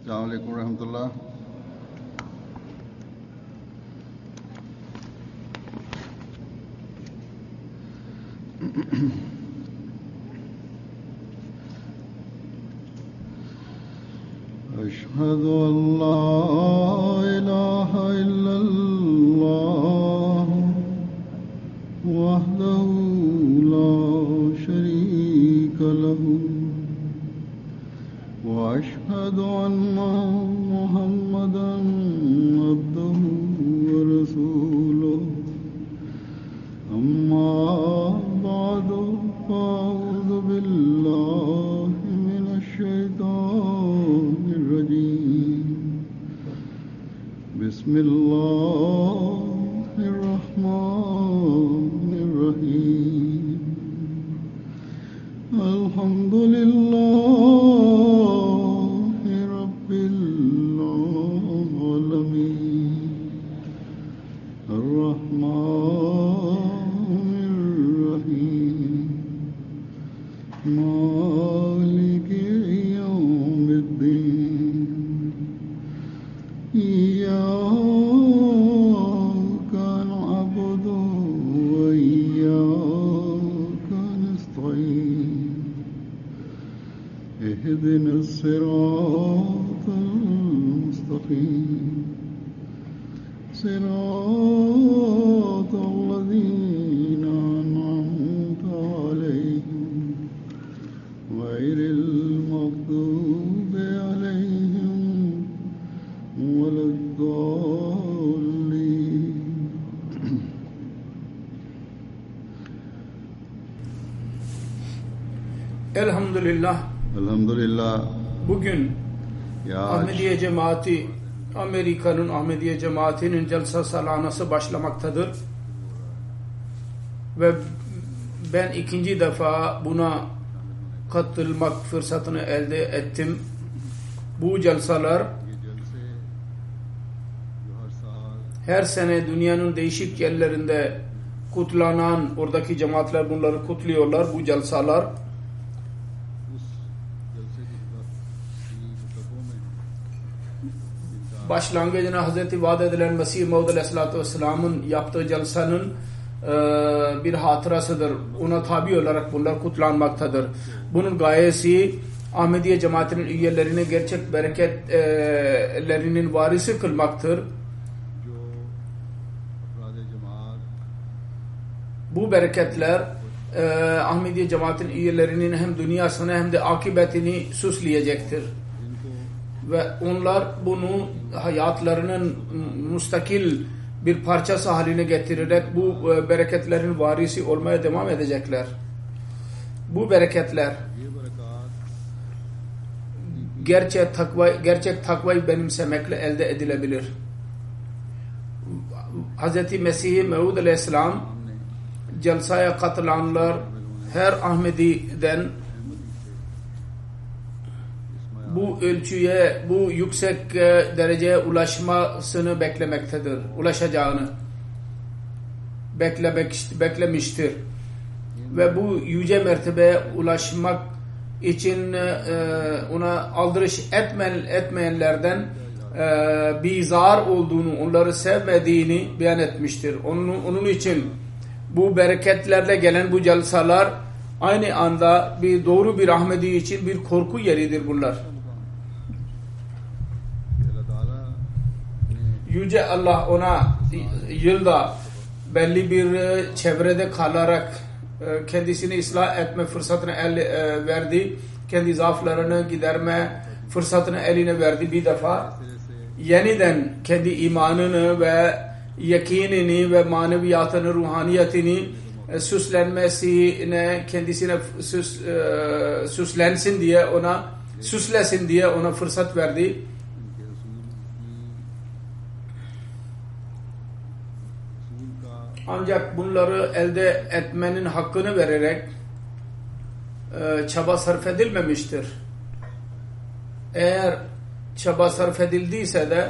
Esselamu Aleyküm ve Rahmetullah. Eşhedü en la ilahe illallah vahdehu la şerike lehu ve eşhedü enne Muhammeden abduhu ve resuluhu. Amma ba'du fa'udhu billahi mineşşeytanirracim. Bismillahirrahmanirrahim. Elhamdülillahi Rabbil alemin. Errahmanirrahim. Maliki yevmiddin. İyyâke na'budu ve iyyâke nestaîn. İhdinas sirâtal mustakîm. Sirâtal lezîne en'amte aleyhim gayril mağdûbi aleyhim veleddâllîn. Elhamdülillah. Elhamdülillah. Bugün Ahmediye Cemaati, Amerika'nın Ahmediye Cemaati'nin Celsa Salanası başlamaktadır. Ve ben ikinci defa buna katılmak fırsatını elde ettim. Bu celsalar her sene dünyanın değişik yerlerinde kutlanan, oradaki cemaatler bunları kutluyorlar, bu celsalar. Başlangıcına Hz. vaat edilen Mesih Maud Aleyhisselatü Vesselam'ın yaptığı celsanın bir hatırasıdır. Ona tabi olarak bunlar kutlanmaktadır. Bunun gayesi Ahmediye Cemaati'nin üyelerini gerçek bereketlerinin varisi kılmaktır. Bu bereketler Ahmediye Cemaati'nin üyelerinin hem dünyasını hem de akıbetini süsleyecektir. Ve onlar bunu hayatlarının müstakil bir parçası haline getirerek bu bereketlerin varisi olmaya devam edecekler. Bu bereketler gerçek takvayı benimsemekle elde edilebilir. Hz. Mesih Maud Aleyhisselam celsaya katılanlar her Ahmedi'den bu ölçüye, bu yüksek dereceye ulaşmasını beklemektedir. Ulaşacağını beklemiştir. Ve bu yüce mertebeye ulaşmak için ona aldırış etmeyenlerden bizar olduğunu, onları sevmediğini beyan etmiştir. Onun için bu bereketlerle gelen bu celsalar aynı anda bir doğru bir Ahmedi için bir korku yeridir bunlar. Yüce Allah ona yılda belli bir çevrede kalarak kendisini ıslah etme fırsatını verdi. Kendi zaaflarını giderme fırsatını eline verdi bir defa. Yeniden kendi imanını ve yakinini ve maneviyatını, ruhaniyetini süslenmesine, kendisine süslensin diye süslesin diye ona fırsat verdi. Ancak bunları elde etmenin hakkını vererek çaba sarf edilmemiştir. Eğer çaba sarf edildiyse de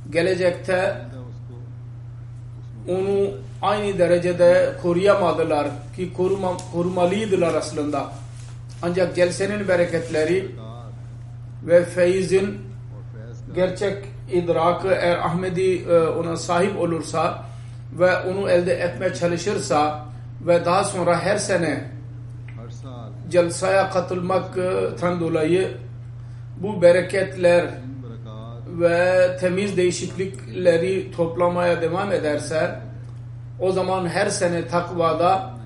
gelecekte onu aynı derecede koruyamadılar ki korumalıydılar aslında. Ancak celsenin bereketleri ve feyizin और फैज का gerçek idrakı eğer Ahmedi ona sahip olursa ve onu elde etmeye çalışırsa ve daha sonra her sene हर साल celsaya katılmaktan dolayı bu bereketler इन बरक़ात ve temiz değişiklikleri toplamaya devam ederse o zaman her sene takvada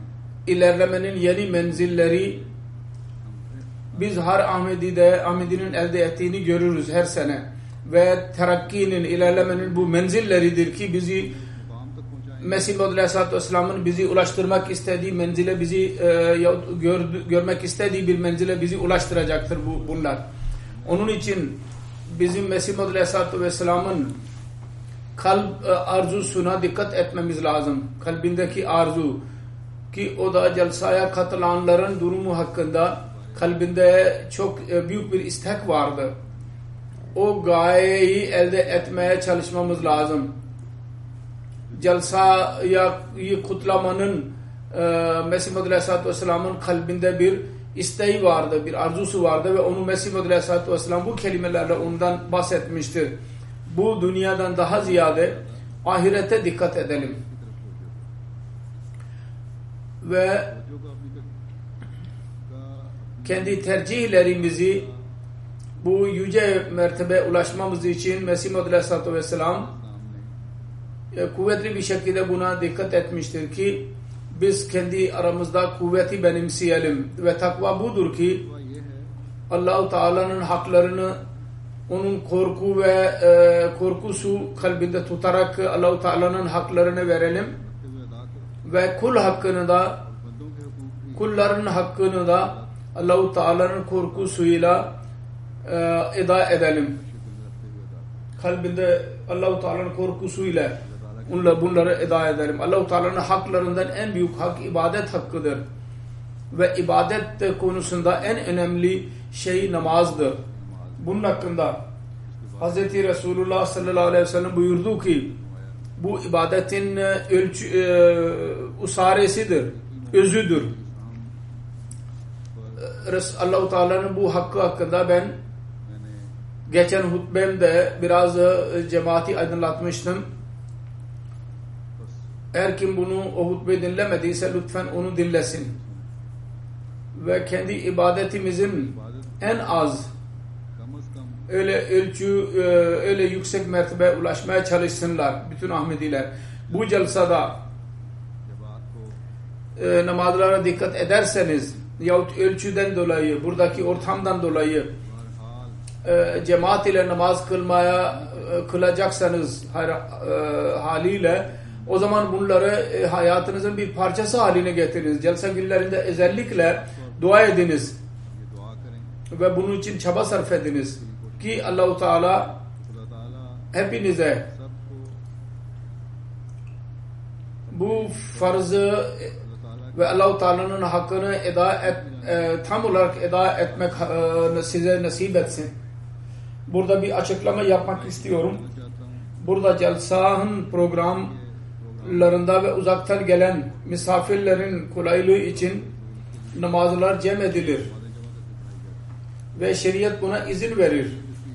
ilerlemenin yeni menzilleri biz her Ahmedi'nin elde ettiğini görürüz her sene ve terakkinin ilerlemenin bu menzilleridir ki bizi मुकाम तक पहुँचाएंगे। Mesih Maud Aleyhisselatü Vesselam'ın bizi ulaştırmak istediği menzile bizi görmek istediği bir menzile bizi ulaştıracaktır bunlar. Onun için bizim Mesih Maud Aleyhisselatü Vesselam'ın kalp arzusuna dikkat etmemiz lazım. Kalbindeki arzu ki o da celsaya katılanların durumu hakkında kalbinde çok büyük bir istek vardı. O gayeyi elde etmeye çalışmamız lazım. Celsayı kutlamanın Mesih Maud Aleyhisselatü Vesselam'ın kalbinde bir isteği vardı, bir arzusu vardı ve onu Mesih Maud Aleyhisselatü Vesselam bu kelimelerle ondan bahsetmiştir. Bu dünyadan daha ziyade ahirete dikkat edelim. Ve जो का अपनी का kendi tercihlerimizi bu yüce mertebe ulaşmamız için Mesih Maud Aleyhisselatü Vesselam kuvvetli bir şekilde buna dikkat etmiştir ki biz kendi aramızda kuvveti benimseyelim ve takva budur ki ये है Allah-u Teala'nın haklarını onun korku ve korkusu kalbinde tutarak Allah-u Teala'nın haklarını verelim करते हुए अदा करो। ve kul hakkını da बंदों के हकूक भी kulların hakkını da Allah-u Teala'nın korkusuyla eda edelim. शुक्र रखते हुए अदा करो। Kalbinde Allah-u Teala'nın korkusuyla bunları eda edelim. Allah-u Teala'nın haklarından en büyük hak ibadet hakkıdır. Ve ibadet konusunda en önemli şey namazdır. Bunun hakkında Hz. Resulullah sallallahu aleyhi ve sellem buyurdu ki bu ibadetin usaresidir, özüdür. Allah-u Teala'nın bu hakkı hakkında ben मैंने geçen hutbemde biraz cemaati aydınlatmıştım. Eğer kim bunu o hutbeyi dinlemediyse lütfen onu dinlesin. Ve kendi ibadetimizin en az कम अज कम öyle yüksek mertebe ulaşmaya çalışsınlar bütün Ahmediler. Bu celsada जब आपको namazlara dikkat ederseniz yahut ölçüden dolayı, buradaki ortamdan dolayı हर हाल cemaat ile namaz kılacaksanız haliyle o zaman bunları hayatınızın bir parçası haline getiriniz. Celsa günlerinde özellikle dua ediniz ये दुआ करें ve bunun için çaba sarf ediniz ki Allah-u Teala खुदा ताला hepinize सबको bu farzı अल्लाह ताला ve Allah-u Teala'nın hakkını tam olarak eda etmek size nasip etsin. Burada bir açıklama yapmak istiyorum. चाहता हूँ Burada Celsa'nın programlarında ve uzaktan gelen misafirlerin kolaylığı için namazlar cem edilir. Ve şeriat buna izin verir.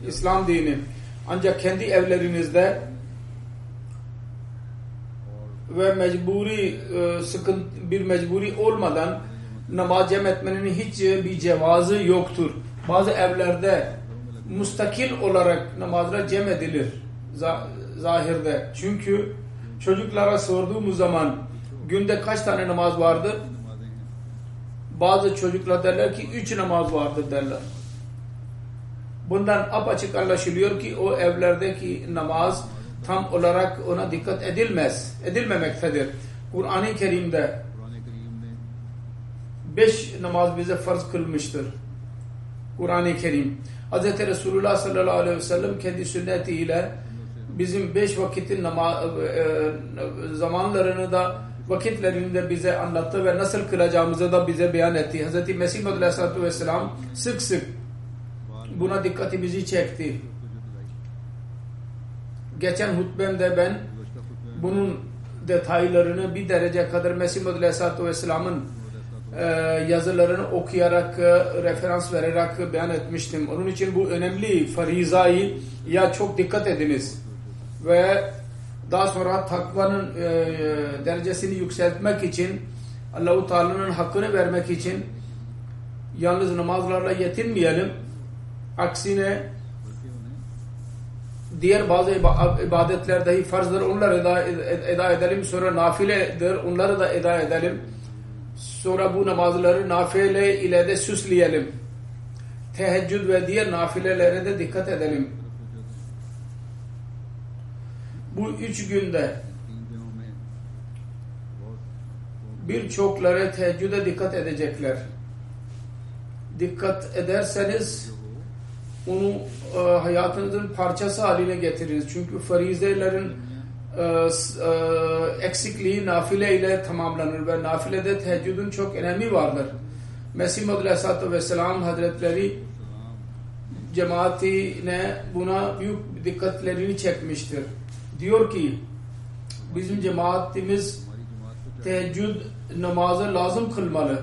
İslam dini. Ancak kendi evlerinizde ve bir mecburi olmadan namaz cem etmenin hiç bir cevazı yoktur. Bazı evlerde müstakil olarak namazlar cem edilir zahirde. Çünkü çocuklara sorduğumuz zaman günde kaç tane namaz vardır? नमाजें हैं Bazı çocuklar derler ki 3 namaz vardır derler. Bundan apaçık anlaşılıyor ki o evlerdeki namaz tam olarak ona dikkat edilmemektedir. Kur'an-ı Kerim'de Quran करीम ने 5 namaz bize farz kılmıştır. Kur'an-ı Kerim. Hz. Resulullah sallallahu aleyhi ve sellem kendi sünnetiyle bizim 5 vakitin zamanlarını da vakitlerini de bize anlattı ve nasıl kılacağımızı da bize beyan etti. Hz. Mesih Maud Aleyhisselatü Vesselam sık sık buna dikkatimizi çekti. Geçen hutbemde ben गुज़श्ता खुतबे में bunun detaylarını bir derece kadar Mesih Maud Aleyhisselatü Vesselam'ın yazılarını okuyarak, referans vererek beyan etmiştim. Onun için bu önemli farizayı ya çok dikkat ediniz. Ve daha sonra takvanın derecesini yükseltmek için, Allah-u Teala'nın hakkını vermek için yalnız namazlarla yetinmeyelim. Aksine diğer bazı ibadetler dahi farzdır, onları eda edelim. Sonra nafiledir, onları da eda edelim. Sonra bu namazları nafile ile de süsleyelim. Teheccüd ve diğer nafilelere de dikkat edelim. Bu 3 günde birçokları teheccüde dikkat edecekler. Dikkat ederseniz onu hayatınızın parçası haline getiririz. Çünkü farizelerin eksikliği nafile ile tamamlanır ve nafilede teheccüdün çok önemi vardır. Mesih Maud Aleyhisselatü Vesselam Hazretleri cemaatine buna büyük dikkatlerini çekmiştir. Diyor ki bizim cemaatimiz teheccüd namazı lazım kılmalı.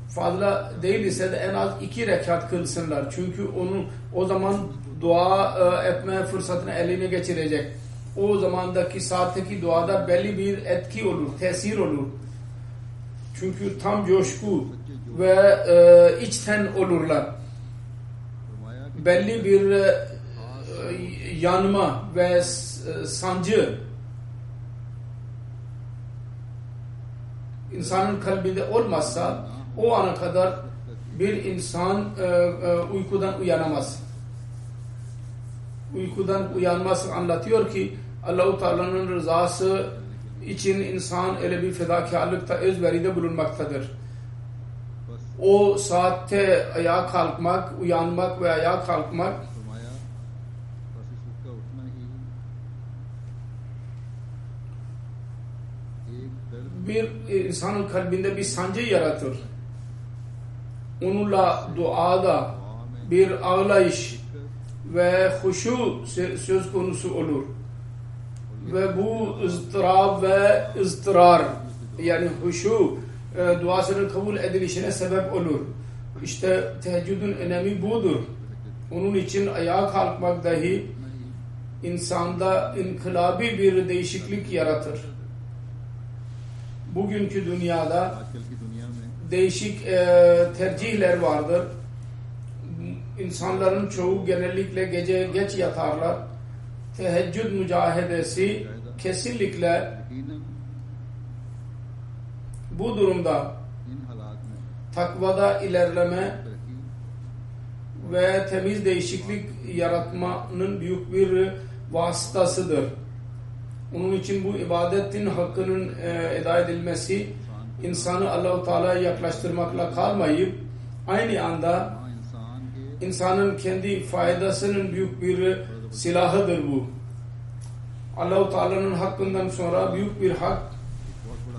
Fazla değil ise de en az 2 rekat kılsınlar. Çünkü onun o zaman dua etme fırsatını eline geçirecek. O zamandaki saatteki duada belli bir etki olur, tesir olur. Çünkü tam coşku ve içten olurlar. Belli bir yanma ve sancı insanın kalbinde olmazsa o ana kadar bir insan uykudan uyanamaz. Uykudan uyanması anlatıyor ki Allah-u Teala'nın rızası için insan öyle bir fedakarlıkta, özveride bulunmaktadır. O saatte ayağa kalkmak, uyanmak ve ayağa kalkmak bir insanın kalbinde bir sancı yaratır. Onunla duada bir ağlayış ve huşu söz konusu olur. Ve bu ızdırab ve ızdırar, yani huşu duasının kabul edilişine sebep olur. İşte teheccüdün önemi budur. Onun için ayağa kalkmak dahi insanda inkılabi bir değişiklik yaratır. Bugünkü dünyada değişik tercihler vardır. İnsanların çoğu genellikle gece geç yatarlar. Teheccüd mücahedesi kesinlikle bu durumda takvada ilerleme ve temiz değişiklik yaratmanın büyük bir vasıtasıdır. Onun için bu ibadetin hakkının eda edilmesi insanı Allah-u Teala'ya yaklaştırmakla kalmayıp aynı anda insanın kendi faydasının büyük bir silahıdır bu. Allah-u Teala'nın hakkından sonra büyük bir hak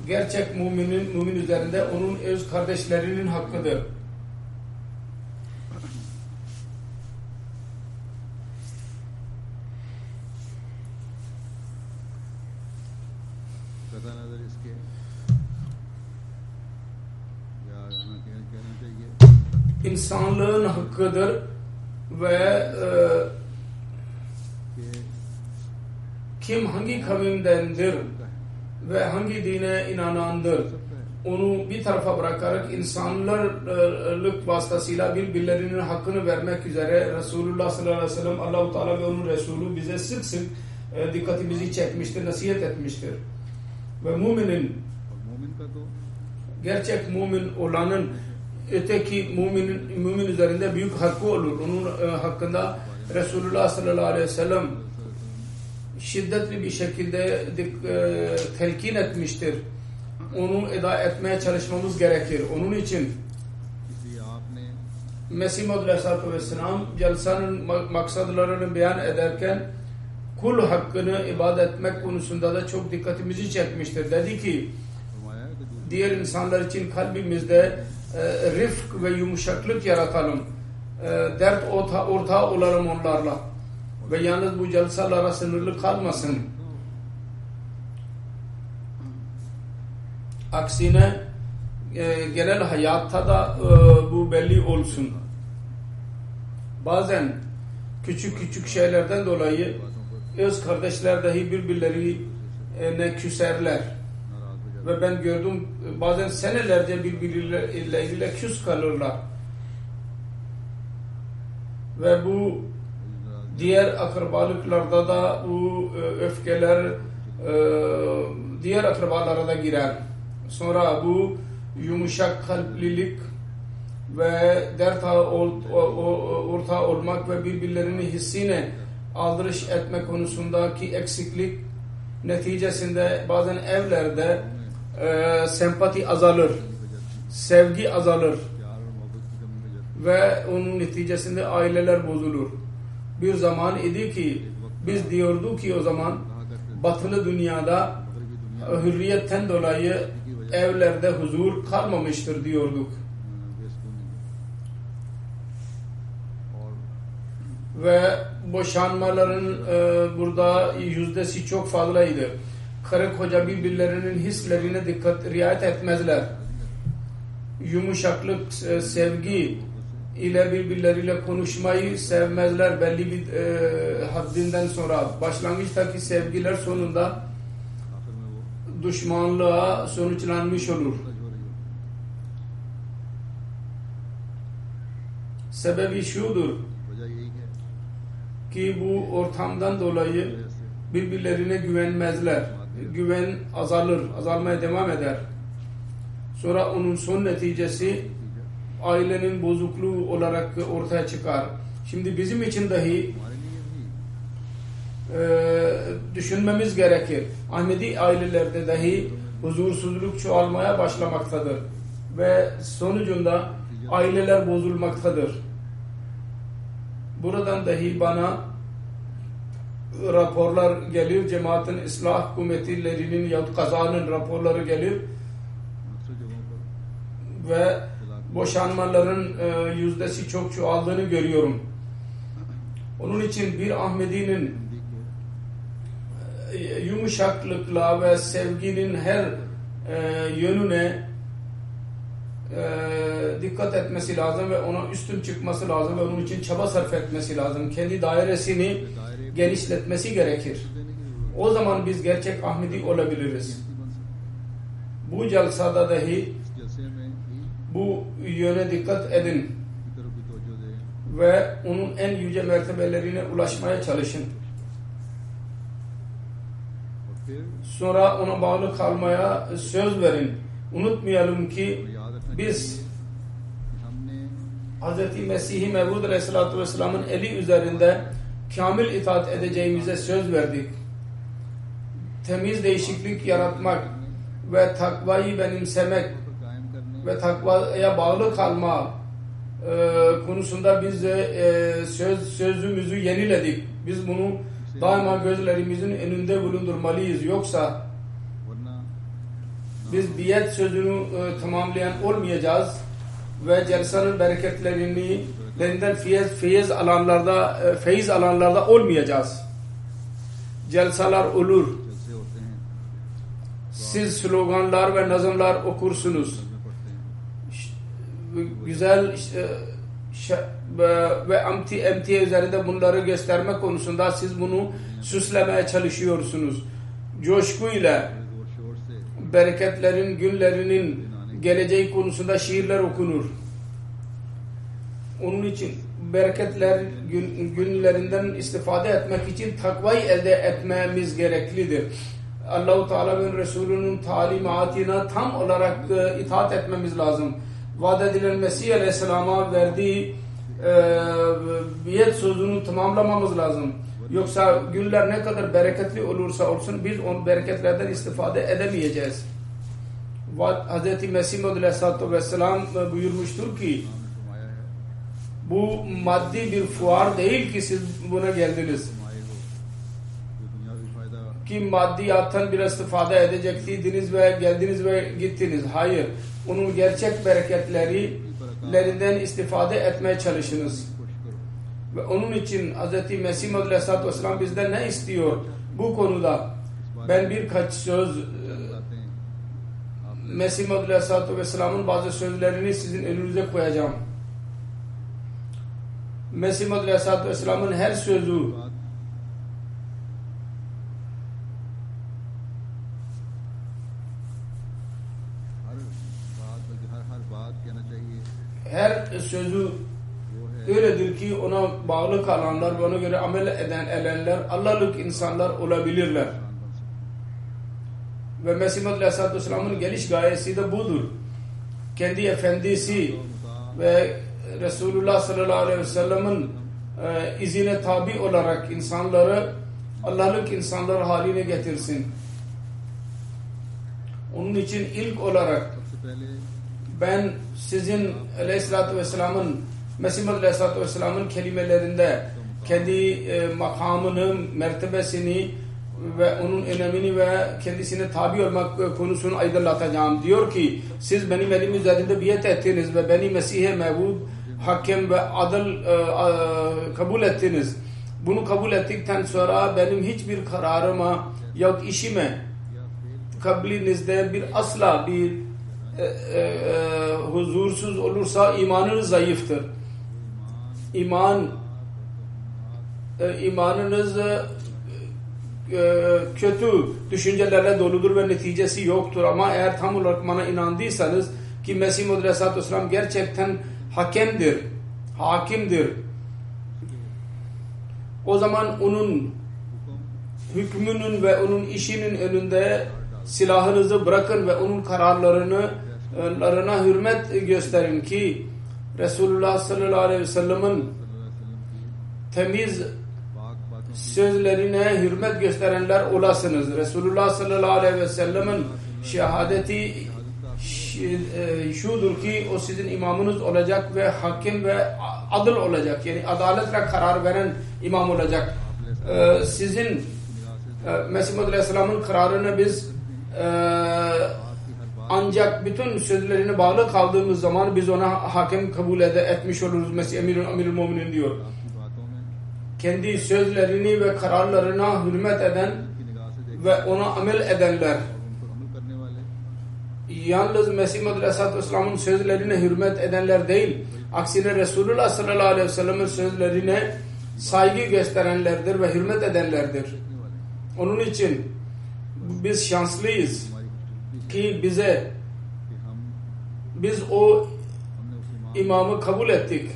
gerçek mümin üzerinde onun öz kardeşlerinin hakkıdır. İnsanlığın hakkıdır ve kim hangi kavimdendir ve hangi dine inanandır onu bir tarafa bırakarak insanlarlık vasıtasıyla birbirlerinin hakkını vermek üzere Resulullah sallallahu aleyhi ve sellem, Allah-u Teala ve onun Resulü bize sık sık dikkatimizi çekmiştir, nasihat etmiştir. Ve müminin, gerçek mümin olanın öteki mümin üzerinde büyük hakkı olur. Onun hakkında Resulullah sallallahu aleyhi ve sellem şiddetli bir şekilde telkin etmiştir. Onu eda etmeye çalışmamız gerekir. Onun için Mesih Maud Aleyhisselatü Vesselam celsanın maksadlarını beyan ederken kul hakkını ibadet etmek konusunda da çok dikkatimizi çekmiştir. Dedi ki diğer insanlar için kalbimizde rifk ve yumuşaklık yaratalım. Dert ortağı olalım onlarla. Ve yalnız bu celsalara sınırlı kalmasın. Aksine genel hayatta da bu belli olsun. Bazen küçük küçük şeylerden dolayı öz kardeşler dahi birbirlerine küserler. Ve ben gördüm bazen senelerce birbirleriyle küs kalırlar. Ve bu diğer akrabalıklarda da bu öfkeler diğer akrabalara da girer. Sonra bu yumuşak kalplilik ve dert ortağı olmak ve birbirlerinin hissine aldırış etme konusundaki eksiklik neticesinde bazen evlerde sempati azalır, sevgi azalır ve onun neticesinde aileler bozulur. Bir zaman idi ki biz diyorduk ki o zaman batılı dünyada hürriyetten dolayı evlerde huzur kalmamıştır diyorduk. Ve boşanmaların burada yüzdesi çok fazlaydı. Karı koca birbirlerinin hislerine riayet etmezler. Yumuşaklık, sevgi ile birbirleriyle konuşmayı sevmezler belli bir haddinden sonra. Başlangıçtaki sevgiler sonunda düşmanlığa sonuçlanmış olur. Sebebi şudur ki bu ortamdan dolayı birbirlerine güvenmezler. Güven azalmaya devam eder. Sonra onun son neticesi ailenin bozukluğu olarak ortaya çıkar. Şimdi bizim için dahi düşünmemiz gerekir. Ahmedi ailelerde dahi huzursuzluk çoğalmaya başlamaktadır. Ve sonucunda aileler bozulmaktadır. Buradan dahi bana raporlar gelir, cemaatin ıslah kuvvetlerinin yahut kazanın raporları gelir ve boşanmaların yüzdesi çok çoğaldığını görüyorum. Onun için bir Ahmedi'nin yumuşaklıkla ve sevginin her yönüne dikkat etmesi lazım ve ona üstün çıkması lazım ve onun için çaba sarf etmesi lazım. Kendi dairesini genişletmesi gerekir. O zaman biz gerçek Ahmedi olabiliriz. Bu celsada dahi bu yöne dikkat edin ve onun en yüce mertebelerine ulaşmaya çalışın. Sonra ona bağlı kalmaya söz verin. Unutmayalım ki biz Hz. Mesih-i Mevud Aleyhisselatü Vesselam'ın eli üzerinde kamil itaat edeceğimize söz verdik. Temiz değişiklik yaratmak ve takvayı benimsemek ve takvaya bağlı kalma konusunda biz sözümüzü yeniledik. Biz bunu daima gözlerimizin önünde bulundurmalıyız. Yoksa biz biyet sözünü tamamlayan olmayacağız ve celsanın bereketlerinden feyiz alanlarda olmayacağız. Celsalar olur. Siz sloganlar ve nazımlar okursunuz. Güzel ve emtiye üzerinde bunları gösterme konusunda siz bunu süslemeye çalışıyorsunuz. Coşkuyla bereketlerin, günlerinin geleceği konusunda şiirler okunur. Onun için bereketler günlerinden istifade etmek için takvayı elde etmemiz gereklidir. Allah-u Teala ve Resulünün talimatına tam olarak itaat etmemiz lazım. Vaat edilen Mesih Aleyhisselam'a verdiği biyet sözünü tamamlamamız lazım. Yoksa günler ne kadar bereketli olursa olsun biz o bereketlerden istifade edemeyeceğiz. Hz. Mesih Aleyhisselatü Vesselam buyurmuştur ki bu maddi bir fuar değil ki siz buna geldiniz. Ki maddiyattan bir istifade edecektiydiniz ve geldiniz ve gittiniz. Hayır. Onun gerçek bereketlerinden istifade etmeye çalışınız. Ve onun için Hz. Mesih Aleyhisselatü Vesselam bizden ne istiyor? Bu konuda ben birkaç söz Mesih Maud Aleyhisselatü Vesselam'ın bazı sözlerini sizin önünüze koyacağım. Mesih Maud Aleyhisselatü Vesselam'ın her sözü her sözü öyledir ki ona bağlı kalanlar ve ona göre amel edenler Allah'lık insanlar olabilirler. Ve Mesih Maud Aleyhisselatü Vesselam'ın geliş gayesi de budur. Kendi efendisi ve Resulullah sallallahu aleyhi ve sellem'in izine tabi olarak insanları Allah'lık insanlar haline getirsin. Onun için ilk olarak ben sizin Aleyhisselatü Vesselam'ın Mesih Maud Aleyhisselatü Vesselam'ın kelimelerinde kendi makamını, mertebesini ve onun önemini ve kendisine tabi olmak konusunu aydınlatacağım. Diyor ki siz benim elim üzerinde biat ettiniz ve beni Mesih-i Mevud, hakem ve adil kabul ettiniz. Bunu kabul ettikten sonra benim hiçbir kararıma yok işime kablinizde bir asla bir huzursuz olursa imanınız zayıftır. İmanınız kötü düşüncelerle doludur ve neticesi yoktur. Ama eğer tam olarak bana inandıysanız ki Mesih Maud Aleyhisselatü Vesselam gerçekten hakimdir. O zaman onun hükmünün ve onun işinin önünde silahınızı bırakın ve onun kararlarına hürmet gösterin ki Resulullah sallallahu aleyhi ve sellem'in temiz sözlerine hürmet gösterenler olasınız. Resulullah sallallahu aleyhi ve sellem'in şehadeti şudur ki o sizin imamınız olacak ve hakim ve adil olacak. Yani adaletle karar veren imam olacak. Sizin Mesih Maud Aleyhisselam'ın kararını biz ancak bütün sözlerine bağlı kaldığımız zaman biz ona hakim kabul etmiş oluruz. Mesih Emirül Müminin diyor. Kendi sözlerini ve kararlarına hürmet eden ve ona amel edenler. Yalnız Mesih Maud Aleyhisselatü Vesselam'ın sözlerine hürmet edenler değil, aksine Resulullah sallallahu aleyhi ve sellem'in sözlerine saygı gösterenlerdir ve hürmet edenlerdir. Onun için biz şanslıyız ki biz o imamı kabul ettik.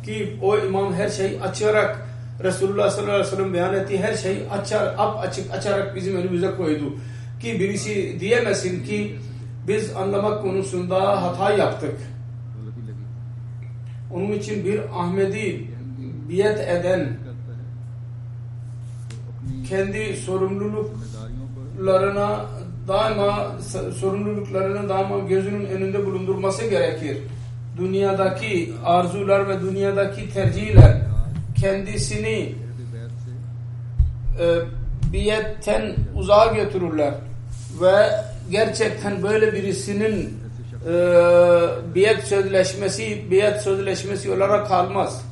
Ki o imam her şeyi açarak Resulullah sallallahu aleyhi ve sellem beyan ettiği her şeyi açarak bizim önümüze koydu. Ki birisi diyemesin ki biz anlamak konusunda hata yaptık. Onun için bir Ahmedi biat eden kendi sorumluluklarını daima gözünün önünde bulundurması gerekir. Dünyadaki arzular ve dünyadaki tercihler kendisini biatten uzağa götürürler ve gerçekten böyle birisinin biat sözleşmesi olarak kalmaz.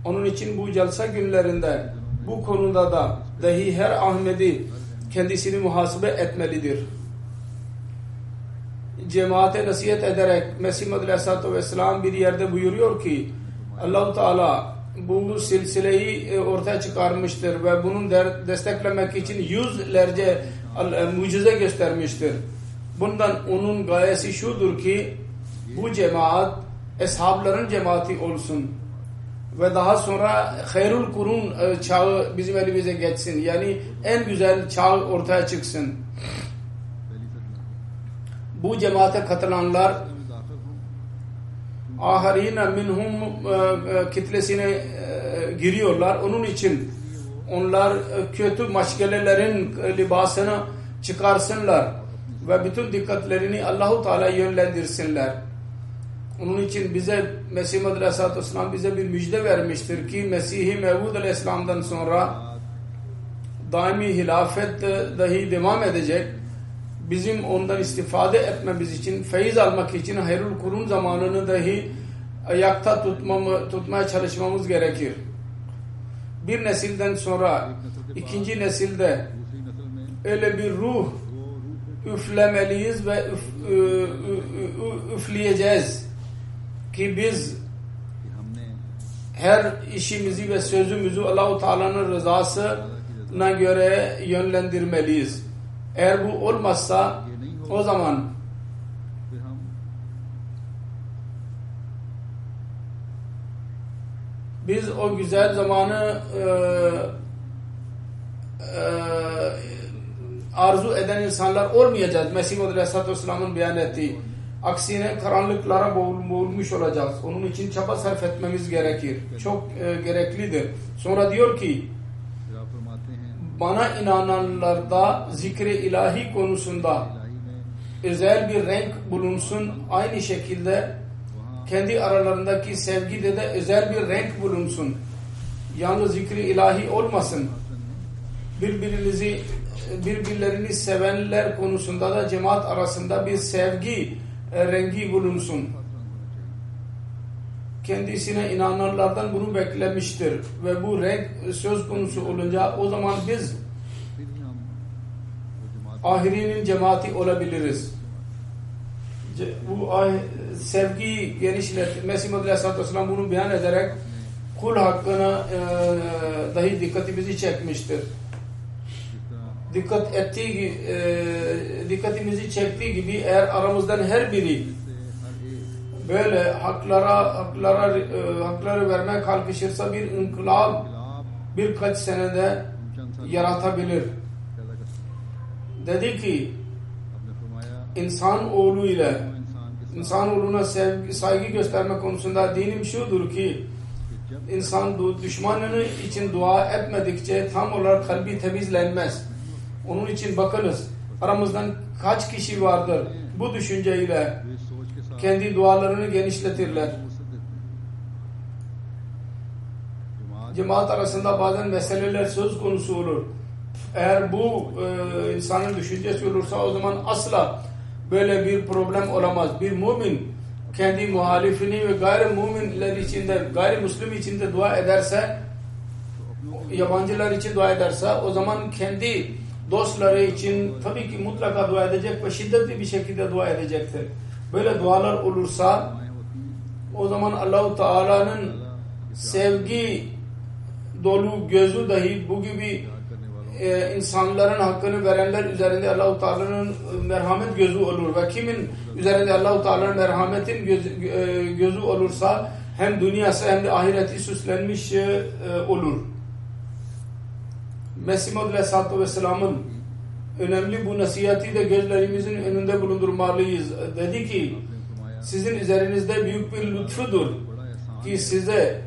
Onun için bu celsa günlerinde bu konuda da dahi her Ahmedi kendisini muhasebe etmelidir. Cemaate nasihat ederek Mesih Maud Aleyhisselatü Vesselam bir yerde buyuruyor ki Allah-u Teala bu silsileyi ortaya çıkarmıştır ve bunun desteklemek için yüzlerce mucize göstermiştir. Bundan onun gayesi şudur ki bu cemaat eshabların cemaati olsun ve daha sonra hayrul kurun çağı bizim elimize geçsin. Yani en güzel çağ ortaya çıksın. Bu cemaate katılanlar aharina minhum kitlesine giriyorlar. Onun için onlar kötü maşkelelerin libasını çıkarsınlar ve bütün dikkatlerini Allah-u Teala'ya yönlendirsinler. Onun için bize Mesih Maud Aleyhisselatü Vesselam bize bir müjde vermiştir ki Mesih-i Mevud Aleyhisselam'dan sonra daimi hilafet dahi devam edecek. bizim ondan istifade etmemiz için, feyiz almak için hayrul kurun zamanını dahi ayakta tutmaya çalışmamız gerekir. Bir nesilden sonra ikinci nesilde दूसरी नस्ल में öyle bir ruh वो रूह üflemeliyiz ve üfleyeceğiz ki biz कि हमने her işimizi ve sözümüzü Allah-u Teala'nın rızasına göre yönlendirmeliyiz. Eğer bu olmazsa o zaman फिर हम biz o güzel zamanı arzu eden insanlar olmayacağız. Mesih Muhammed Aleyhisselatü Vesselam'ın beyan ettiği. Aksine karanlıklara boğulmuş olacağız. Onun için çaba sarf etmemiz gerekir. Çok gereklidir. Sonra diyor ki फिर आप फरमाते हैं bana inananlarda zikri ilahi konusunda इलाही में özel bir renk bulunsun. Aynı şekilde kendi aralarındaki sevgide de özel bir renk bulunsun. Yalnız zikri ilahi olmasın. Birbirlerini sevenler konusunda da cemaat arasında bir sevgi rengi bulunsun. Kendisine inananlardan bunu beklemiştir. Ve bu renk söz konusu olunca o zaman biz फिर ही हम वो जमात ahirinin cemaati olabiliriz. Bu sevgi genişlet. Mesih Muhammed Aleyhisselatü Vesselam bunu beyan ederek kul hakkına dahi dikkatimizi çekmiştir. जिस तरह Dikkatimizi çektiği gibi eğer aramızdan her biri से हर एक böyle hakları vermeye kalkışırsa bir inkılap खिलाफ birkaç senede चंद साल yaratabilir. पैदा कर सकते Dedi ki हैं। आपने फरमाया insanoğlu ile वो इंसान के साथ insanoğluna saygı gösterme konusunda dinim şudur ki कि जब insan düşmanını için dua etmedikçe tam olarak kalbi temizlenmez. Onun için bakınız aramızdan kaç kişi vardır bu düşünceyle वे सोच के साथ kendi dualarını genişletirler. वसत देते हैं जमात Cemaat arasında bazen meseleler söz konusu olur. Eğer bu insanın düşüncesi olursa o zaman asla böyle bir problem olamaz. Bir mümin kendi muhalifini ve gayrimüminler içinde, gayrimüslim içinde dua ederse, yabancılar için dua ederse o zaman kendi dostları için tabii ki mutlaka dua edecek ve şiddetli bir şekilde dua edecektir. Böyle dualar olursa दुआएं होती हैं o zaman Allah-u Teala'nın sevgi dolu gözü dahi bu gibi प्यार करने वालों insanların hakkını verenler üzerinde Allah-u Teala'nın merhamet gözü olur ve kimin üzerinde Allah-u Teala'nın merhametin gözü olursa hem dünyası hem de ahireti süslenmiş olur. Mesih Muhammed Aleyhisselatü Vesselam'ın önemli bu nasihati de gözlerimizin önünde bulundurmalıyız. Dedi ki आपने फरमाया sizin üzerinizde büyük bir lütfudur बड़ा एहसान ki size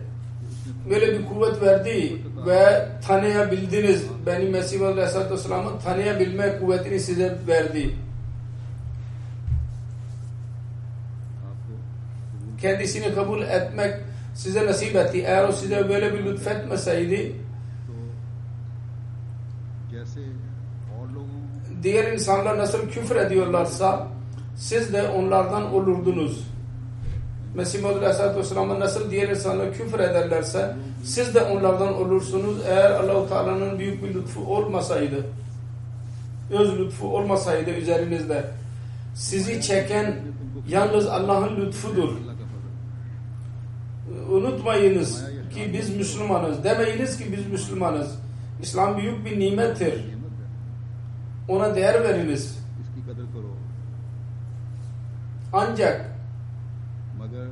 böyle bir kuvvet verdi ve tanıyabildiniz. Benim Mesih Aleyhisselatü Vesselam'ın tanıyabilme kuvvetini size verdi. आपको Kendisini kabul etmek size nasip etti. Eğer o size böyle bir lütfetmeseydi तो जैसे और लोगों diğer insanlar nasıl küfür ediyorlarsa siz de onlardan olurdunuz. Mesih Aleyhisselatü Vesselam'a nasıl diğer insanlar küfür ederlerse siz de onlardan olursunuz eğer Allah-u Teala'nın büyük bir lütfu olmasaydı, öz lütfu olmasaydı üzerinizde. Sizi çeken yalnız Allah'ın lütfudur. अल्लाह का फजल Unutmayınız ki biz Müslümanız. Demeyiniz ki biz Müslümanız. İslam büyük bir nimettir. नेमत है Ona değer veriniz. इसकी कदर करो Ancak मगर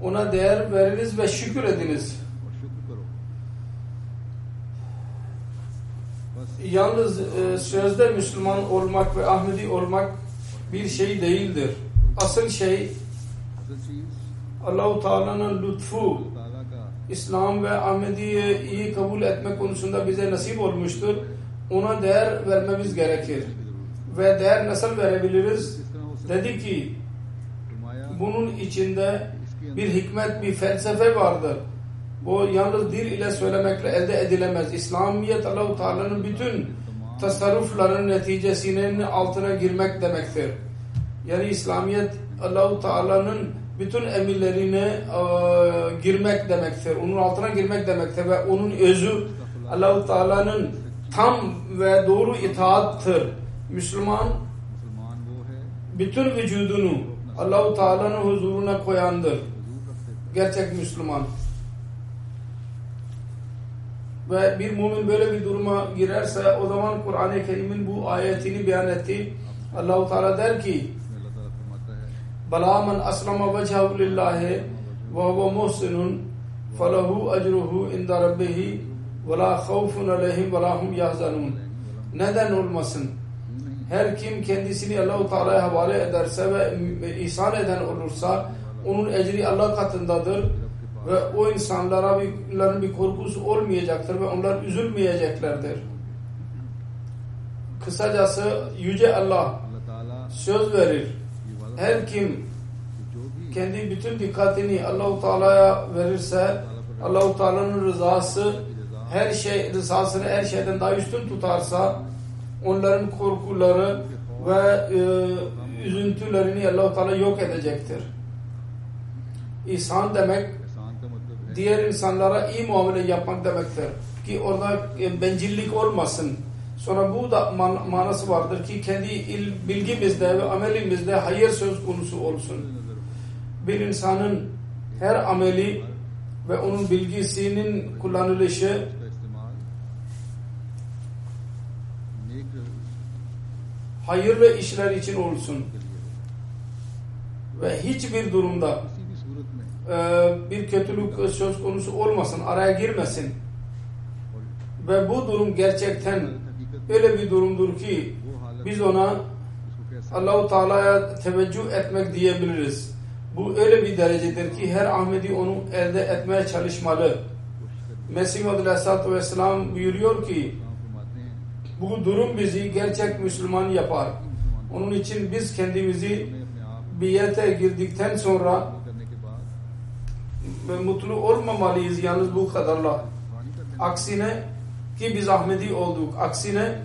ona değer veriniz ve şükür ediniz. और शुक्र करो बस Yalnız sözde Müslüman olmak ve Ahmedi olmak bir şey değildir. Asıl şey असल चीज Allah-u Teala'nın lütfu, ताला का İslam ve Ahmedi'yi iyi kabul etme konusunda bize nasip olmuştur. Ona değer vermemiz gerekir. Ve değer nasıl verebiliriz? इस तरह हो सकता Dedi ki bunun içinde bir hikmet, bir felsefe vardır. Bu yalnız dil ile söylemekle elde edilemez. İslamiyet Allah-u Teala'nın bütün tasarrufların neticesinin altına girmek demektir. Yani İslamiyet Allah-u Teala'nın bütün emirlerine girmek demektir. Onun altına girmek demektir ve onun özü Allah-u Teala'nın tam ve doğru itaattır. Müslüman bütün vücudunu Allah-u Teala'nın huzuruna koyandır. Gerçek Müslüman. Ve bir mümin böyle bir duruma girerse o zaman Kur'an-ı Kerim'in bu ayetini beyan etti. Allah-u Teala der ki Bala men aslama vechahu lillahi ve huve muhsinun felehu ecruhu inda rabbihi ve la khawfun aleyhim ve la hum yahzanun. Neden olmasın? Her kim kendisini Allah-u Teala'ya havale ederse ve ihsan eden olursa onun ecri Allah katındadır ve o insanların bir korkusu olmayacaktır ve onlar üzülmeyeceklerdir. Kısacası Yüce Allah söz verir. Her kim kendi bütün dikkatini Allah-u Teala'ya verirse Allah-u Teala'nın rızasını her şeyden daha üstün tutarsa onların korkuları ve üzüntülerini Allah-u Teala yok edecektir. İhsan demek diğer insanlara iyi muamele yapmak demektir. Ki orada bencillik olmasın. Sonra bu da manası vardır ki kendi bilgimizde ve amelimizde hayır söz konusu olsun. Bir insanın her ameli ve onun bilgisinin kullanılışı hayırlı işler için olsun. Ve hiçbir durumda bir kötülük söz konusu olmasın, araya girmesin. Ve bu durum gerçekten öyle bir durumdur ki biz ona Allah-u Teala'ya teveccüh etmek diyebiliriz. Bu öyle bir derecedir ki her Ahmedi onu elde etmeye çalışmalı. Mesih Maud Aleyhisselatü Vesselam buyuruyor ki bu durum bizi gerçek Müslüman yapar. Onun için biz kendimizi biyete girdikten sonra mutlu olmamalıyız yalnız bu kadarla. Aksine ki biz Ahmedi olduk. Aksine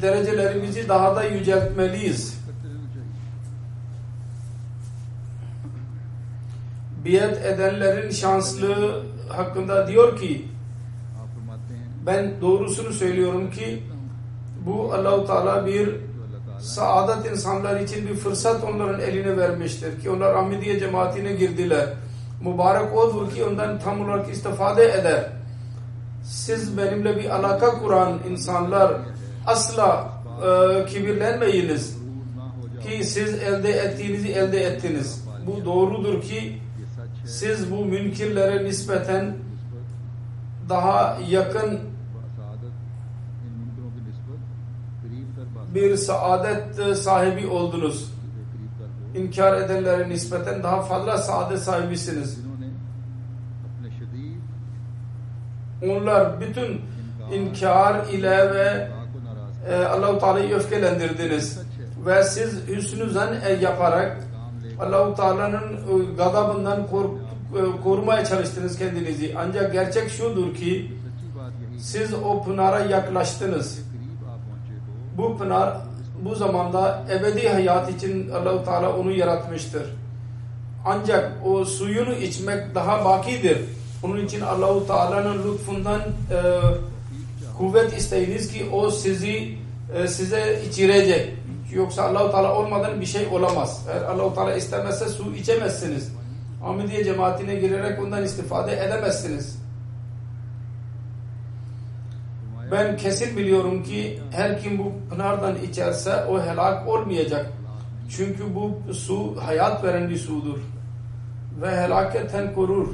derecelerimizi daha da yüceltmeliyiz. Biat edenlerin şanslığı hakkında diyor ki ben doğrusunu söylüyorum ki bu Allah-u Teala bir saadet insanlar için bir fırsat onların eline vermiştir ki onlar Ahmediye cemaatine girdiler. Mübarek odur ki ondan tam olarak istifade eder. Siz benimle bir alaka kuran insanlar asla kibirlenmeyiniz ki siz elde ettiğinizi elde ettiniz. Bu doğrudur ki siz bu münkirlere nispeten daha yakın bir saadet sahibi oldunuz. İnkar edenlere nispeten daha fazla saadet sahibisiniz. Onlar bütün inkar ile ve Allah-u Teala'yı öfkelendirdiniz. Ve siz hüsnü zan yaparak Allah-u Teala'nın gadabından korumaya çalıştınız kendinizi. Ancak gerçek şudur ki siz o pınara yaklaştınız. Bu pınar bu zamanda ebedi hayat için Allah-u Teala onu yaratmıştır. Ancak o suyunu içmek daha bakidir. Onun için Allah-u Teala'nın lütfundan kuvvet isteyiniz ki o size içirecek. Yoksa Allah-u Teala olmadan bir şey olamaz. Eğer Allah-u Teala istemezse su içemezsiniz. Ahmediye cemaatine girerek ondan istifade edemezsiniz. Ben kesin biliyorum ki her kim bu pınardan içerse o helak olmayacak. Çünkü bu su hayat veren bir sudur. Ve helaketten korur.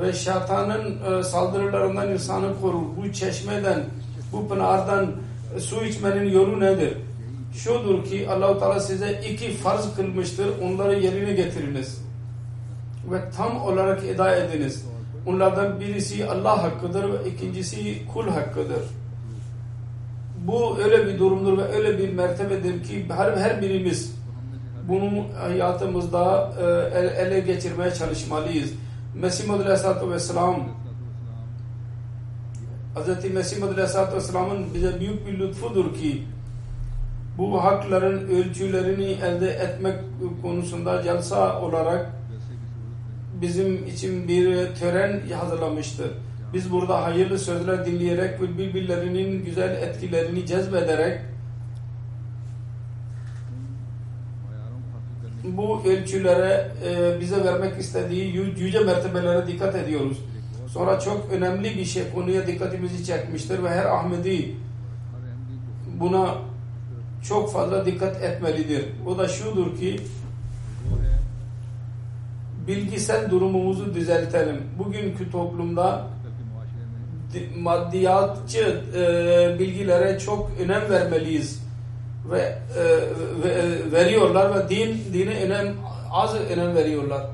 Ve şeytanın saldırılarından insanı korur. Bu çeşmeden, bu pınardan su içmenin yolu nedir? Şudur ki Allah-u Teala size iki farz kılmıştır. Onları yerine getiriniz. Ve tam olarak eda ediniz. Onlardan birisi Allah hakkıdır ve ikincisi kul hakkıdır. Bu öyle bir durumdur ve öyle bir mertebedir ki her birimiz bunu hayatımızda ele geçirmeye çalışmalıyız. Mesih Maud Aleyhisselatü Vesselam, Hz. Mesih Maud Aleyhisselatü Vesselam'ın bize büyük bir lütfudur ki bu hakların ölçülerini elde etmek konusunda celsa olarak bizim için bir tören hazırlamıştır. Biz burada hayırlı sözler dinleyerek ve birbirlerinin güzel etkilerini cezbederek bu ölçülere bize vermek istediği yüce mertebelere dikkat ediyoruz. Sonra çok önemli bir konuya dikkatimizi çekmiştir ve her Ahmedi buna çok fazla dikkat etmelidir. O da şudur ki bilgisel durumumuzu düzeltelim. Bugünkü toplumda maddiyatçı bilgilere çok önem vermeliyiz ve veriyorlar ve dine az önem veriyorlar.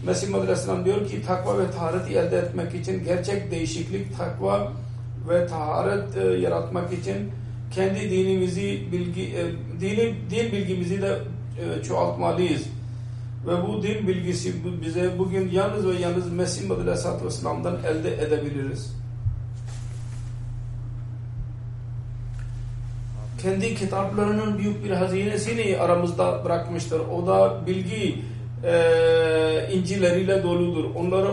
Mesih Maud Aleyhisselam diyor ki takva ve tahareti elde etmek için gerçek değişiklik, takva ve taharet yaratmak için kendi dinimizi din bilgimizi de çoğaltmalıyız. Ve bu din bilgisi bize bugün yalnız ve yalnız Mesih Maud Aleyhisselatü Vesselam'dan elde edebiliriz. Kendi kitaplarının büyük bir hazinesini aramızda bırakmıştır. O da bilgi incileriyle doludur. Onları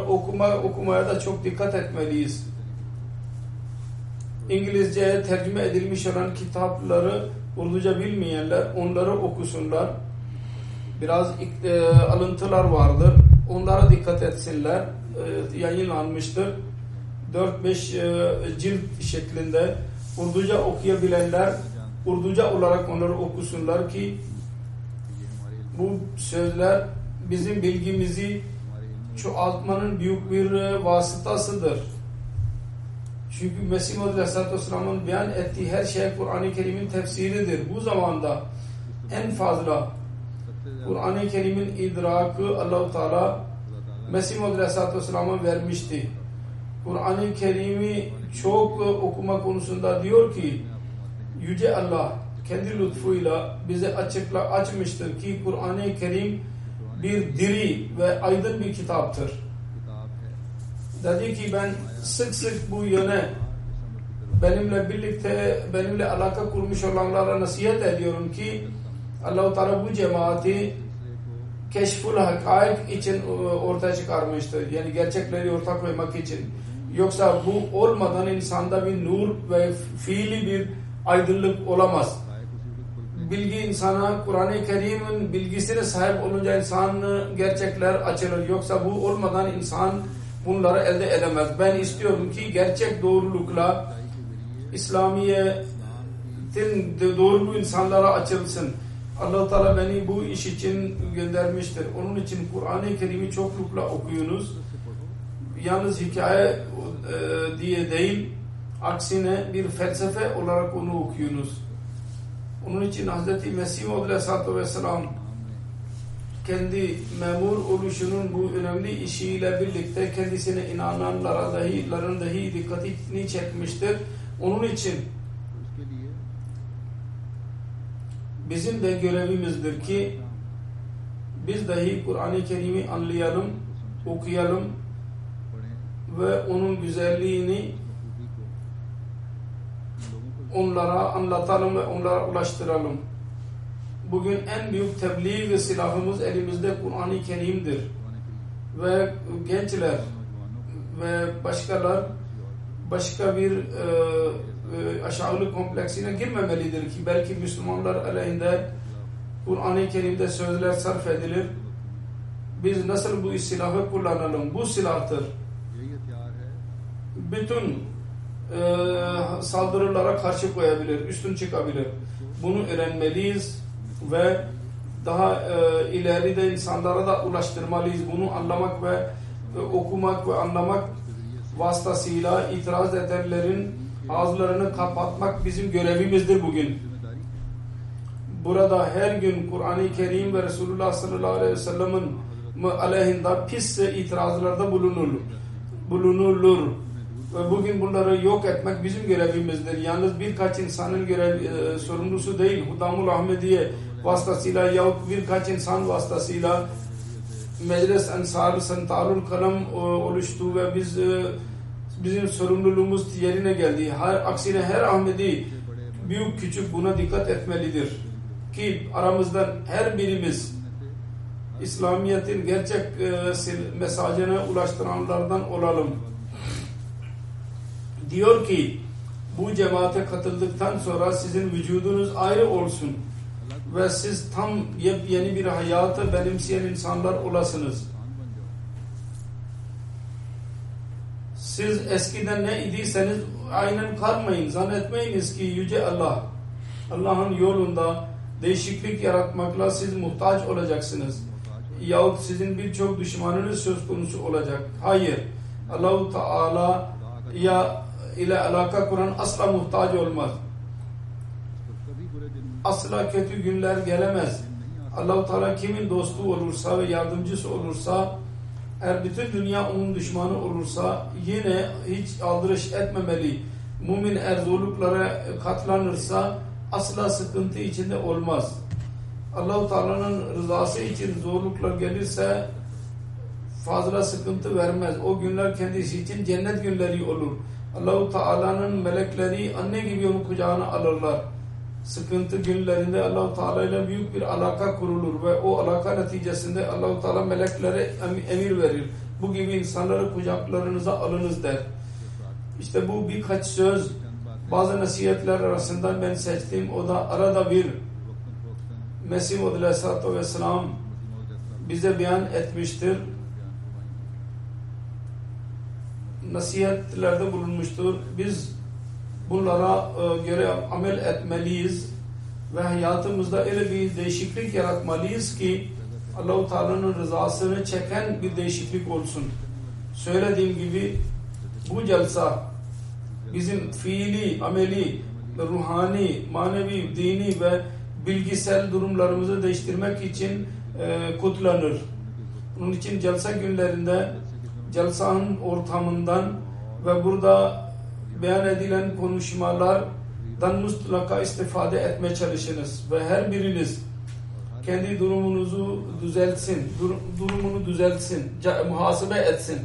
okumaya da çok dikkat etmeliyiz. İngilizceye tercüme edilmiş olan kitapları Urduca bilmeyenler onları okusunlar. Biraz alıntılar vardır. Onlara dikkat etsinler. Yayınlanmıştır. 4-5 cilt şeklinde. Urduca okuyabilenler Urduca olarak onları okusunlar ki bu sözler bizim bilgimizi çoğaltmanın büyük bir vasıtasıdır. Çünkü Mesih Maud Aleyhisselatü Vesselam'ın beyan ettiği her şey Kur'an-ı Kerim'in tefsiridir. Bu zamanda en fazla Kur'an-ı Kerim'in idrakı Allah-u Teala Mesih Maud Aleyhisselatü Vesselam'a vermişti. Kur'an-ı Kerim'i çok okuma konusunda diyor ki Yüce Allah kendi lütfuyla bize açmıştır ki Kur'an-ı Kerim bir diri ve aydın bir kitaptır. Dedi ki ben sık sık bu yöne benimle alaka kurmuş olanlara nasihat ediyorum ki Allah-u Teala bu cemaati keşful hakaik için ortaya çıkarmıştır. Yani gerçekleri ortaya koymak için. Yoksa bu olmadan insanda bir nur ve fiili bir aydınlık olamaz. Bilgi insana Kur'an-ı Kerim'in bilgisine sahip olunca insan gerçekler açılır. Yoksa bu olmadan insan bunları elde edemez. Ben istiyorum ki gerçek doğrulukla İslamiyet'in doğruluğu insanlara açılsın. Allah-u Teala beni bu iş için göndermiştir. Onun için Kur'an-ı Kerim'i çoklukla okuyunuz. Yalnız hikaye diye değil, aksine bir felsefe olarak onu okuyunuz. Onun için Hz. Mesih Maud Aleyhisselatü Vesselam kendi memur oluşunun bu önemli işiyle birlikte kendisine inananların dahi dikkatini çekmiştir. Onun için bizim de görevimizdir ki biz dahi Kur'an-ı Kerim'i anlayalım, okuyalım ve onun güzelliğini onlara anlatalım ve onlara ulaştıralım. Bugün en büyük tebliğ ve silahımız elimizde Kur'an-ı Kerim'dir. Ve gençler ve başkalar başka bir aşağılık kompleksine girmemelidir ki belki Müslümanlar aleyhinde Kur'an-ı Kerim'de sözler sarf edilir. Biz nasıl bu silahı kullanalım? Bu silahtır. Bütün saldırılara karşı koyabilir, üstün çıkabilir. Bunu öğrenmeliyiz ve daha ileride insanlara da ulaştırmalıyız. Bunu anlamak ve okumak ve anlamak vasıtasıyla itiraz edenlerin ağızlarını kapatmak bizim görevimizdir bugün. Burada her gün Kur'an-ı Kerim ve Resulullah sallallahu aleyhi ve sellem'in aleyhinde pis itirazlarda bulunulur. Ve bugün bunları yok etmek bizim görevimizdir. Yalnız birkaç insanın sorumlusu değil. Hudamul Ahmediye vasıtasıyla yahut birkaç insan vasıtasıyla Meclis Ensar Santarul Kalam oluştu ve bizim sorumluluğumuz yerine geldi. Aksine her Ahmedi büyük küçük buna dikkat etmelidir ki aramızdan her birimiz İslamiyet'in gerçek mesajını ulaştıranlardan olalım. Diyor ki bu cemaate katıldıktan sonra sizin vücudunuz ayrı olsun ve siz tam yepyeni bir hayatı benimseyen insanlar olasınız. Siz eskiden ne idiyseniz aynen kalmayın. Zannetmeyiniz ki Yüce Allah'ın yolunda değişiklik yaratmakla siz muhtaç olacaksınız. Yahut sizin birçok düşmanınız söz konusu olacak. Hayır. Allah-u Teala ile alaka kuran asla muhtaç olmaz. Asla kötü günler gelemez. Allah-u Teala kimin dostu olursa ve yardımcısı olursa, eğer bütün dünya onun düşmanı olursa yine hiç aldırış etmemeli. Mümin eğer zorluklara katlanırsa asla sıkıntı içinde olmaz. Allah-u Teala'nın rızası için zorluklar gelirse fazla sıkıntı vermez. O günler kendisi için cennet günleri olur. Allah-u Teala'nın melekleri anne gibi onu kucağına alırlar. Sıkıntı günlerinde Allah-u Teala ile büyük bir alaka kurulur ve o alaka neticesinde Allah-u Teala meleklere emir verir. Bu gibi insanları kucaklarınıza alınız der. İşte bu birkaç söz bazı nasihatler arasından ben seçtim. O da arada bir Mesih Maud Aleyhisselatü Vesselam bize beyan etmiştir. Nasihatlerde bulunmuştur. Biz bunlara göre amel etmeliyiz ve hayatımızda öyle bir değişiklik yaratmalıyız ki Allah-u Teala'nın rızasını çeken bir değişiklik olsun. Söylediğim gibi bu celsa bizim fiili, ameli, ruhani, manevi, dini ve bilgisel durumlarımızı değiştirmek için kutlanır. Bunun için celsa günlerinde celsanın ortamından ve burada beyan edilen konuşmalardan mutlaka istifade etmeye çalışınız ve her biriniz kendi durumunuzu düzeltsin, durumunu düzeltsin, muhasebe etsin.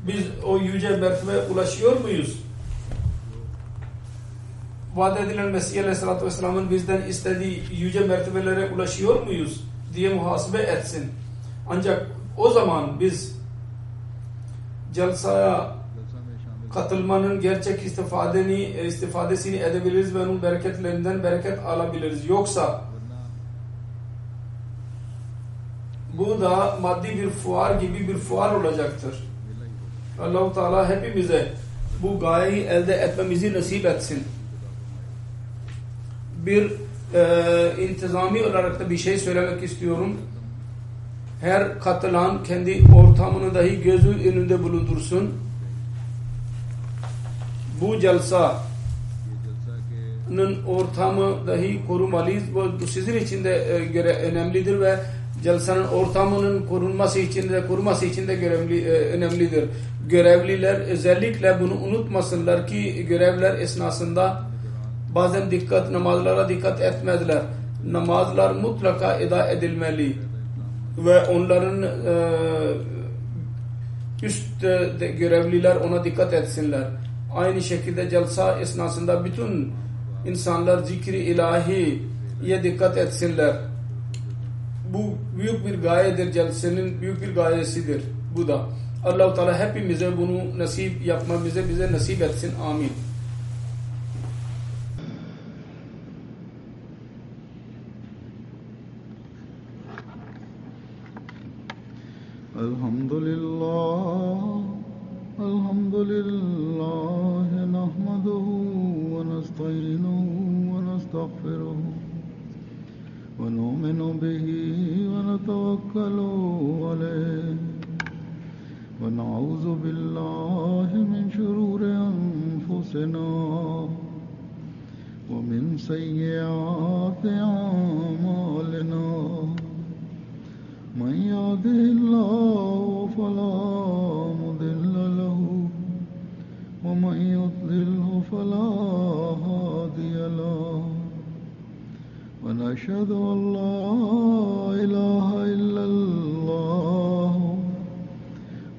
Biz o yüce mertebeye ulaşıyor muyuz? Vaat edilen Mesih Aleyhisselatü Vesselam'ın bizden istediği yüce mertebelere ulaşıyor muyuz diye muhasebe etsin. Ancak o zaman biz celsaya katılmanın gerçek istifadesini edebiliriz ve onun bereketlerinden bereket alabiliriz. Yoksa bu da maddi bir fuar gibi bir fuar olacaktır. Allah-u Teala hepimize bu gayeyi elde etmemizi nasip etsin. Bir intizami olarak da bir şey söylemek istiyorum. Her katılan kendi ortamını dahi gözü önünde bulundursun. Bu celsanın ortamı dahi korumalıyız. Bu sizin için de önemlidir ve celsanın ortamının korunması için de önemlidir. Görevliler özellikle bunu unutmasınlar ki görevler esnasında bazen namazlara dikkat etmezler. Namazlar mutlaka eda edilmeli ve onların üst görevliler ona dikkat etsinler. Aynı şekilde celsa esnasında bütün insanlar zikri ilahiye dikkat etsinler. Bu büyük bir gayedir, celsenin büyük bir gayesidir. Bu da Allah-u Teala hepimize bunu nasip yapmamıza bize nasip etsin. Amin. Elhamdülillah nahmaduhu ve nesta'inuhu ve nestağfiruhu ve nu'minu bihi ve netevekkalu aleyh ve na'udzu billahi min şururi enfusina ve min seyyiati a'malina. من يهده الله فلا مضل له ومن يضلله فلا هادي له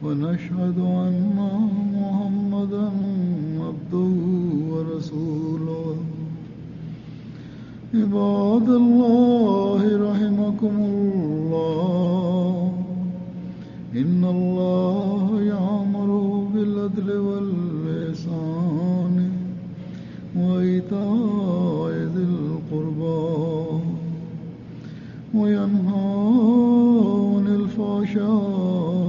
ونشهد أن محمدا عبده ورسوله عباد الله رحمكم الله إن الله يأمر بالعدل والإحسان وإيتاء ذي القربى وينهى عن الفحشاء